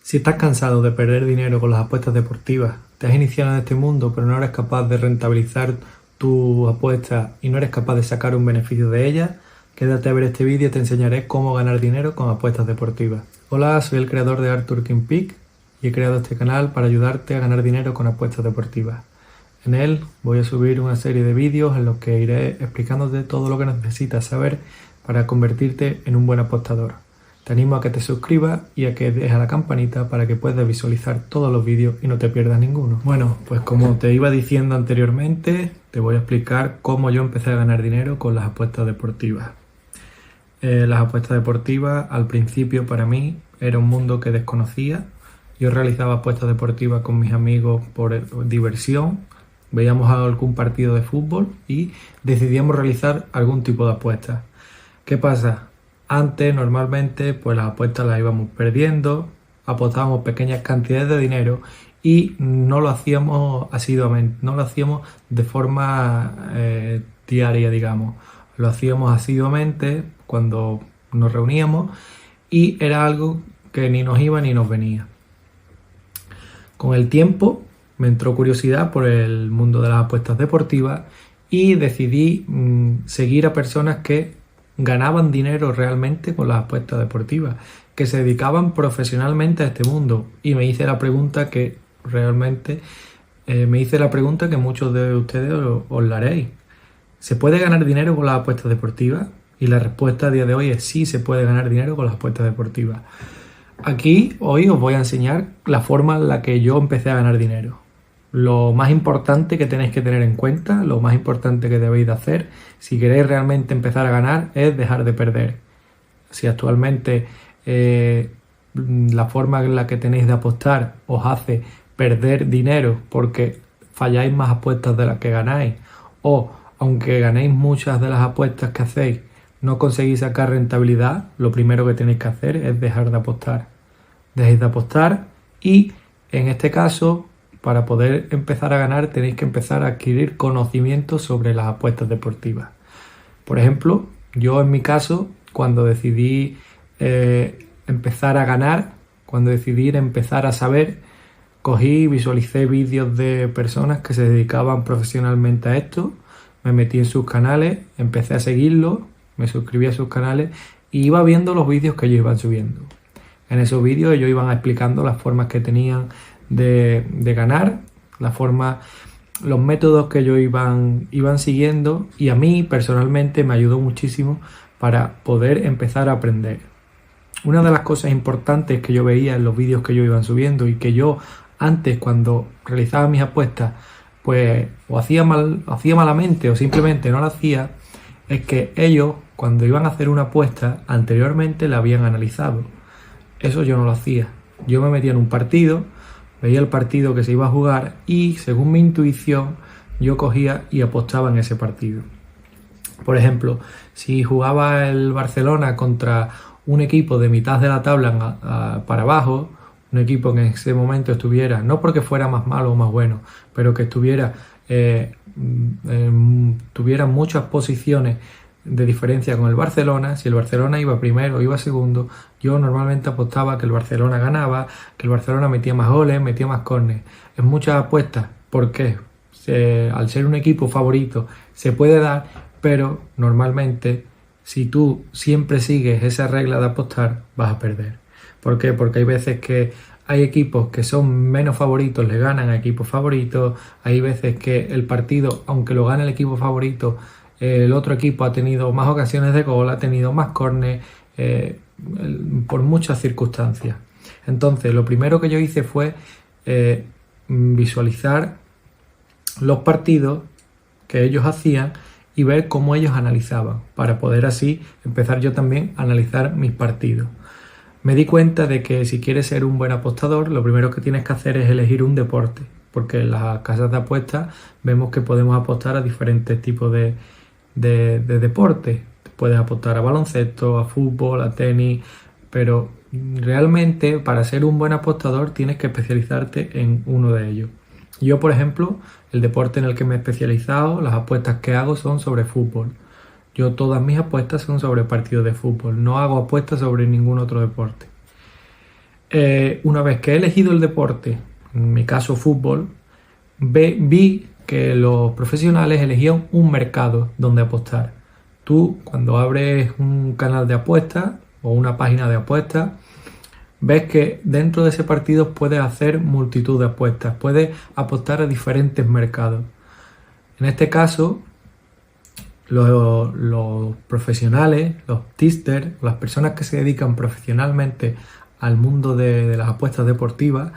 Si estás cansado de perder dinero con las apuestas deportivas, te has iniciado en este mundo pero no eres capaz de rentabilizar tu apuesta y no eres capaz de sacar un beneficio de ellas, quédate a ver este vídeo y te enseñaré cómo ganar dinero con apuestas deportivas. Hola, soy el creador de Arthur King Peak y he creado este canal para ayudarte a ganar dinero con apuestas deportivas. En él voy a subir una serie de vídeos en los que iré explicándote todo lo que necesitas saber para convertirte en un buen apostador. Te animo a que te suscribas y a que dejes la campanita para que puedas visualizar todos los vídeos y no te pierdas ninguno. Bueno, pues como te iba diciendo anteriormente, te voy a explicar cómo yo empecé a ganar dinero con las apuestas deportivas. Las apuestas deportivas al principio para mí era un mundo que desconocía. Yo realizaba apuestas deportivas con mis amigos por diversión. Veíamos algún partido de fútbol y decidíamos realizar algún tipo de apuestas. ¿Qué pasa? Antes normalmente pues las apuestas las íbamos perdiendo, apostábamos pequeñas cantidades de dinero y no lo hacíamos asiduamente, no lo hacíamos de forma diaria, digamos. Lo hacíamos asiduamente cuando nos reuníamos y era algo que ni nos iba ni nos venía. Con el tiempo me entró curiosidad por el mundo de las apuestas deportivas y decidí seguir a personas que ganaban dinero realmente con las apuestas deportivas, que se dedicaban profesionalmente a este mundo, y me hice la pregunta que realmente que muchos de ustedes os la haréis. ¿Se puede ganar dinero con las apuestas deportivas? Y la respuesta a día de hoy es sí, se puede ganar dinero con las apuestas deportivas. Aquí hoy os voy a enseñar la forma en la que yo empecé a ganar dinero. Lo más importante que tenéis que tener en cuenta, lo más importante que debéis de hacer si queréis realmente empezar a ganar es dejar de perder. Si actualmente la forma en la que tenéis de apostar os hace perder dinero porque falláis más apuestas de las que ganáis, o aunque ganéis muchas de las apuestas que hacéis no conseguís sacar rentabilidad, lo primero que tenéis que hacer es dejar de apostar. Dejéis de apostar y en este caso, para poder empezar a ganar tenéis que empezar a adquirir conocimientos sobre las apuestas deportivas. Por ejemplo, yo en mi caso, cuando decidí empezar a ganar, cuando decidí empezar a saber, cogí y visualicé vídeos de personas que se dedicaban profesionalmente a esto, me metí en sus canales, empecé a seguirlos, me suscribí a sus canales y iba viendo los vídeos que ellos iban subiendo. En esos vídeos ellos iban explicando las formas que tenían de ganar, los métodos que ellos iban siguiendo, y a mí personalmente me ayudó muchísimo para poder empezar a aprender. Una de las cosas importantes que yo veía en los vídeos que ellos iban subiendo y que yo antes cuando realizaba mis apuestas pues o hacía malamente o simplemente no lo hacía, es que ellos cuando iban a hacer una apuesta anteriormente la habían analizado. Eso yo no lo hacía. Yo me metía en un partido, veía el partido que se iba a jugar y según mi intuición yo cogía y apostaba en ese partido. Por ejemplo, si jugaba el Barcelona contra un equipo de mitad de la tabla para abajo, un equipo que en ese momento estuviera, no porque fuera más malo o más bueno, pero que tuviera muchas posiciones de diferencia con el Barcelona, si el Barcelona iba primero o iba segundo, yo normalmente apostaba que el Barcelona ganaba, que el Barcelona metía más goles, metía más córneres. En muchas apuestas, ¿por qué? Al ser un equipo favorito se puede dar, pero normalmente si tú siempre sigues esa regla de apostar vas a perder. ¿Por qué? Porque hay veces que hay equipos que son menos favoritos, le ganan a equipos favoritos, hay veces que el partido, aunque lo gane el equipo favorito, el otro equipo ha tenido más ocasiones de gol, ha tenido más córner, por muchas circunstancias. Entonces, lo primero que yo hice fue visualizar los partidos que ellos hacían y ver cómo ellos analizaban, para poder así empezar yo también a analizar mis partidos. Me di cuenta de que si quieres ser un buen apostador, lo primero que tienes que hacer es elegir un deporte, porque en las casas de apuestas vemos que podemos apostar a diferentes tipos de deporte. Puedes apostar a baloncesto, a fútbol, a tenis, pero realmente para ser un buen apostador tienes que especializarte en uno de ellos. Yo, por ejemplo, el deporte en el que me he especializado, las apuestas que hago son sobre fútbol. Yo todas mis apuestas son sobre partidos de fútbol, no hago apuestas sobre ningún otro deporte. Una vez que he elegido el deporte, en mi caso fútbol, vi que los profesionales elegían un mercado donde apostar. Tú, cuando abres un canal de apuestas o una página de apuestas, ves que dentro de ese partido puedes hacer multitud de apuestas, puedes apostar a diferentes mercados. En este caso, los profesionales, los tipsters, las personas que se dedican profesionalmente al mundo de las apuestas deportivas,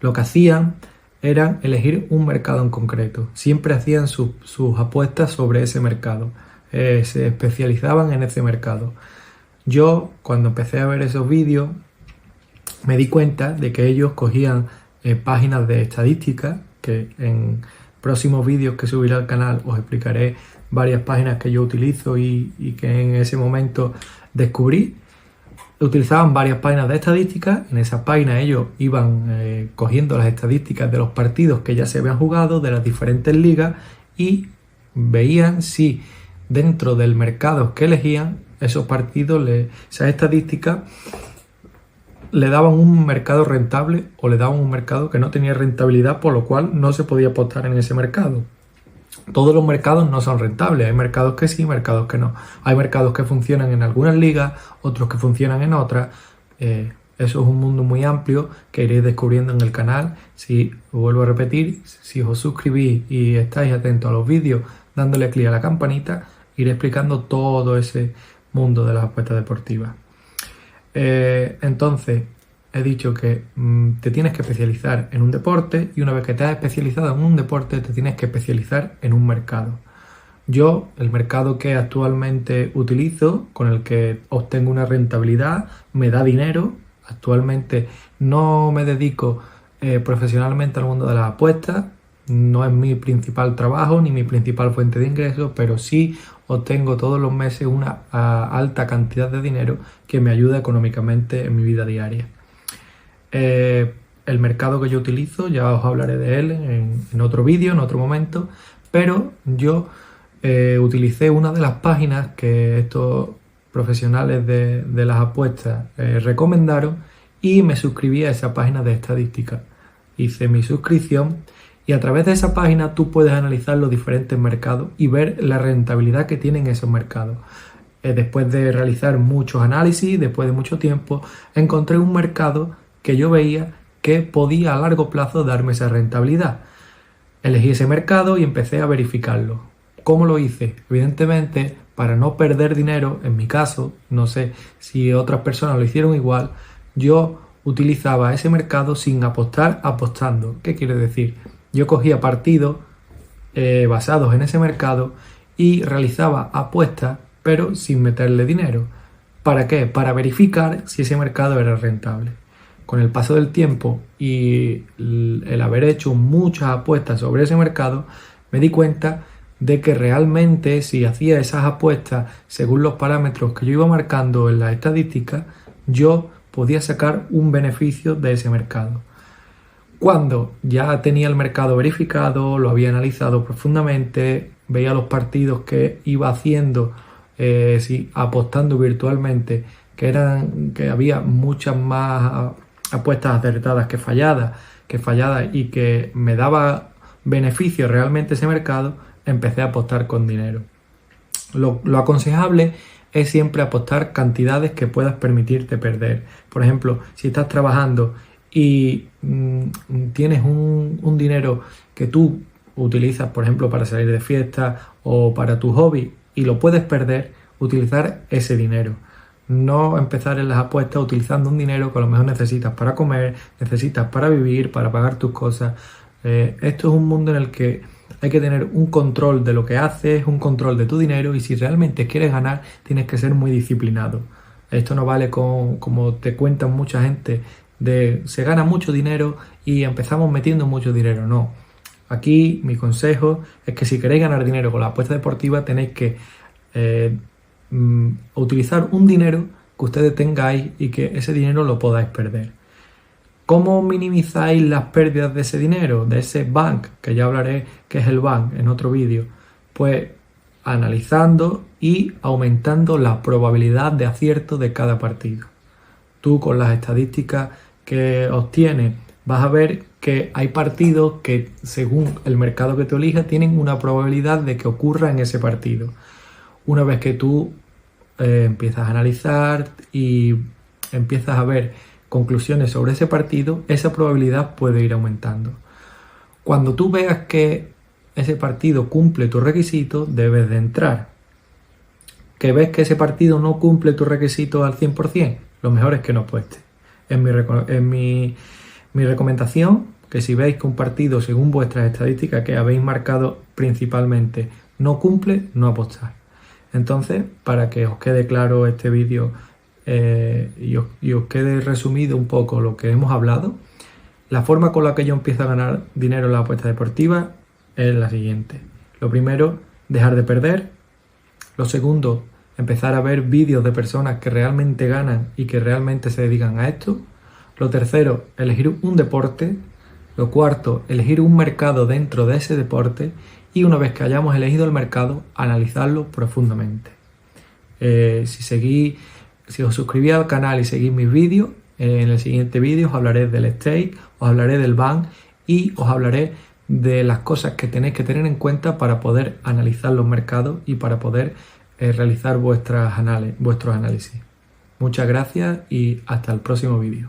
lo que hacían era elegir un mercado en concreto. Siempre hacían sus apuestas sobre ese mercado. Se especializaban en ese mercado. Yo, cuando empecé a ver esos vídeos, me di cuenta de que ellos cogían páginas de estadística, que en próximos vídeos que subiré al canal os explicaré varias páginas que yo utilizo y que en ese momento descubrí. Utilizaban varias páginas de estadística. En esas páginas ellos iban cogiendo las estadísticas de los partidos que ya se habían jugado, de las diferentes ligas, y veían si dentro del mercado que elegían esos partidos, esas estadísticas, le daban un mercado rentable o le daban un mercado que no tenía rentabilidad, por lo cual no se podía apostar en ese mercado. Todos los mercados no son rentables, hay mercados que sí, mercados que no. Hay mercados que funcionan en algunas ligas, otros que funcionan en otras. Eso es un mundo muy amplio que iréis descubriendo en el canal. Si os vuelvo a repetir, si os suscribís y estáis atentos a los vídeos dándole clic a la campanita, iré explicando todo ese mundo de las apuestas deportivas. Entonces, he dicho que te tienes que especializar en un deporte, y una vez que te has especializado en un deporte, te tienes que especializar en un mercado. Yo, el mercado que actualmente utilizo, con el que obtengo una rentabilidad, me da dinero. Actualmente no me dedico profesionalmente al mundo de las apuestas, no es mi principal trabajo ni mi principal fuente de ingresos, pero sí obtengo todos los meses una alta cantidad de dinero que me ayuda económicamente en mi vida diaria. El mercado que yo utilizo, ya os hablaré de él en otro vídeo, en otro momento, pero yo utilicé una de las páginas que estos profesionales de las apuestas recomendaron, y me suscribí a esa página de estadística. Hice mi suscripción y a través de esa página tú puedes analizar los diferentes mercados y ver la rentabilidad que tienen esos mercados. Después de realizar muchos análisis, después de mucho tiempo, encontré un mercado que yo veía que podía a largo plazo darme esa rentabilidad. Elegí ese mercado y empecé a verificarlo. ¿Cómo lo hice? Evidentemente, para no perder dinero, en mi caso, no sé si otras personas lo hicieron igual, yo utilizaba ese mercado sin apostar, apostando. ¿Qué quiere decir? Yo cogía partidos basados en ese mercado y realizaba apuestas, pero sin meterle dinero. ¿Para qué? Para verificar si ese mercado era rentable. Con el paso del tiempo y el haber hecho muchas apuestas sobre ese mercado, me di cuenta de que realmente si hacía esas apuestas según los parámetros que yo iba marcando en las estadísticas, yo podía sacar un beneficio de ese mercado. Cuando ya tenía el mercado verificado, lo había analizado profundamente, veía los partidos que iba haciendo, apostando virtualmente, que había muchas más apuestas acertadas que falladas y que me daba beneficio realmente ese mercado, empecé a apostar con dinero. Lo aconsejable es siempre apostar cantidades que puedas permitirte perder. Por ejemplo, si estás trabajando y tienes un dinero que tú utilizas, por ejemplo, para salir de fiesta o para tu hobby, y lo puedes perder, utilizar ese dinero. No empezar en las apuestas utilizando un dinero que a lo mejor necesitas para comer, necesitas para vivir, para pagar tus cosas. Esto es un mundo en el que hay que tener un control de lo que haces, un control de tu dinero, y si realmente quieres ganar, tienes que ser muy disciplinado. Esto no vale como te cuentan mucha gente, de se gana mucho dinero y empezamos metiendo mucho dinero. No. Aquí mi consejo es que si queréis ganar dinero con la apuesta deportiva, tenéis que utilizar un dinero que ustedes tengáis y que ese dinero lo podáis perder. ¿Cómo minimizáis las pérdidas de ese dinero, de ese bank, que ya hablaré qué es el bank en otro vídeo? Pues analizando y aumentando la probabilidad de acierto de cada partido. Tú con las estadísticas que obtienes, vas a ver que hay partidos que, según el mercado que tú elijas, tienen una probabilidad de que ocurra en ese partido. Una vez que tú empiezas a analizar y empiezas a ver conclusiones sobre ese partido, esa probabilidad puede ir aumentando. Cuando tú veas que ese partido cumple tus requisitos, debes de entrar. ¿Que ves que ese partido no cumple tus requisitos al 100%? Lo mejor es que no apuestes. Es mi recomendación, que si veis que un partido, según vuestras estadísticas que habéis marcado principalmente, no cumple, no apostar. Entonces, para que os quede claro este vídeo y os quede resumido un poco lo que hemos hablado, la forma con la que yo empiezo a ganar dinero en la apuesta deportiva es la siguiente. Lo primero, dejar de perder. Lo segundo, empezar a ver vídeos de personas que realmente ganan y que realmente se dedican a esto. Lo tercero, elegir un deporte. Lo cuarto, elegir un mercado dentro de ese deporte. Y una vez que hayamos elegido el mercado, analizarlo profundamente. Si os suscribís al canal y seguís mis vídeos, en el siguiente vídeo os hablaré del stake, os hablaré del ban y os hablaré de las cosas que tenéis que tener en cuenta para poder analizar los mercados y para poder realizar vuestros análisis. Muchas gracias y hasta el próximo vídeo.